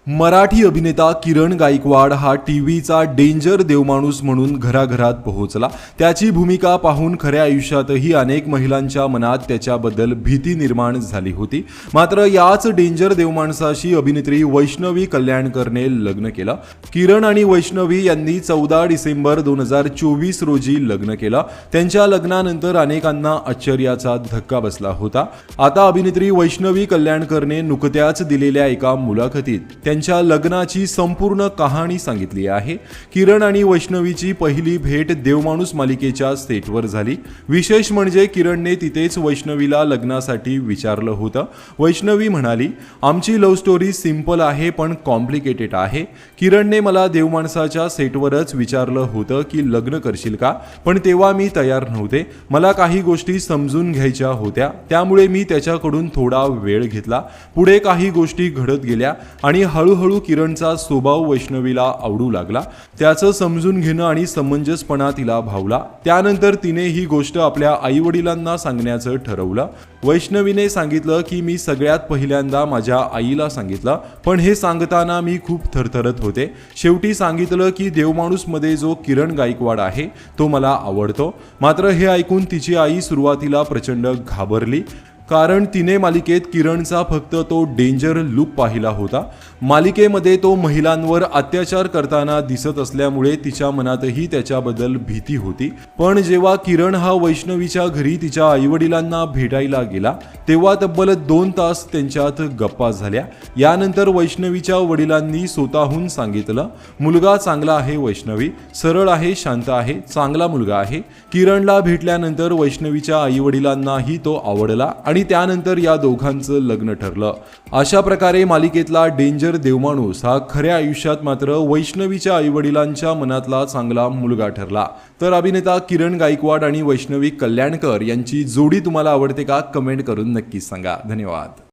मराठी अभिनेता किरण गायकवाड हा टीव्हीचा डेंजर देवमाणूस म्हणून घराघरात पोहोचला। त्याची भूमिका पाहून खऱ्या आयुष्यातही अनेक महिलांच्या मनात त्याच्याबद्दल भीती निर्माण झाली होती। मात्र याच डेंजर देवमाणसाशी अभिनेत्री वैष्णवी कल्याणकरने लग्न केलं। किरण आणि वैष्णवी यांनी 14 डिसेंबर 2024 रोजी लग्न केलं। त्यांच्या लग्नानंतर अनेकांना आश्चर्याचा धक्का बसला होता। आता अभिनेत्री वैष्णवी कल्याणकरने नुकत्याच दिलेल्या एका मुलाखतीत त्यांच्या लग्नाची संपूर्ण कहाणी सांगितली आहे। किरण आणि वैष्णवीची पहिली भेट देवमाणूस मालिकेच्या सेटवर झाली। विशेष म्हणजे किरणने तिथेच वैष्णवीला लग्नासाठी विचारलं होतं। वैष्णवी म्हणाली, आमची लव्ह स्टोरी सिंपल आहे पण कॉम्प्लिकेटेड आहे। किरणने मला देवमाणसाच्या सेटवरच विचारलं होतं की लग्न करशील का, पण तेव्हा मी तयार नव्हते। मला काही गोष्टी समजून घ्यायच्या होत्या, त्यामुळे मी त्याच्याकडून थोडा वेळ घेतला। पुढे काही गोष्टी घडत गेल्या आणि हळूहळू किरणचा स्वभाव वैष्णवीला आवडू लागला। त्याचं समजून घेणं आणि समंजसपणा तिला भावला। त्यानंतर तिने ही गोष्ट आपल्या आईवडिलांना सांगण्याचं ठरवलं। वैष्णवीने सांगितलं की मी सगळ्यात पहिल्यांदा माझ्या आईला सांगितलं, पण हे सांगताना मी खूप थरथरत होते। शेवटी सांगितलं की देवमाणूसमध्ये जो किरण गायकवाड आहे तो मला आवडतो। मात्र हे ऐकून तिची आई सुरुवातीला प्रचंड घाबरली, कारण तिने मालिकेत किरणचा फक्त तो डेंजर लुक पाहिला होता। मालिकेमध्ये तो महिलांवर अत्याचार करताना दिसत असल्यामुळे तिच्या मनातही त्याच्याबद्दल भीती होती। पण जेव्हा किरण हा वैष्णवीच्या घरी तिच्या आईवडिलांना भेटायला गेला तेव्हा तब्बल 2 तास त्यांच्यात गप्पा झाल्या। यानंतर वैष्णवीच्या वडिलांनी स्वतःहून सांगितलं, मुलगा चांगला आहे वैष्णवी, सरळ आहे, शांत आहे, चांगला मुलगा आहे। किरणला भेटल्यानंतर वैष्णवीच्या आईवडिलांनाही तो आवडला आणि त्यानंतर या दोघांचं लग्न ठरलं। अशा प्रकारे मालिकेतला डेंजर देवमाणूस हा खऱ्या आयुष्यात मात्र वैष्णवीच्या आईवडिलांच्या मनातला चांगला मुलगा ठरला। तर अभिनेता किरण गायकवाड आणि वैष्णवी कल्याणकर यांची जोडी तुम्हाला आवडते का? कमेंट करून नक्की सांगा। धन्यवाद।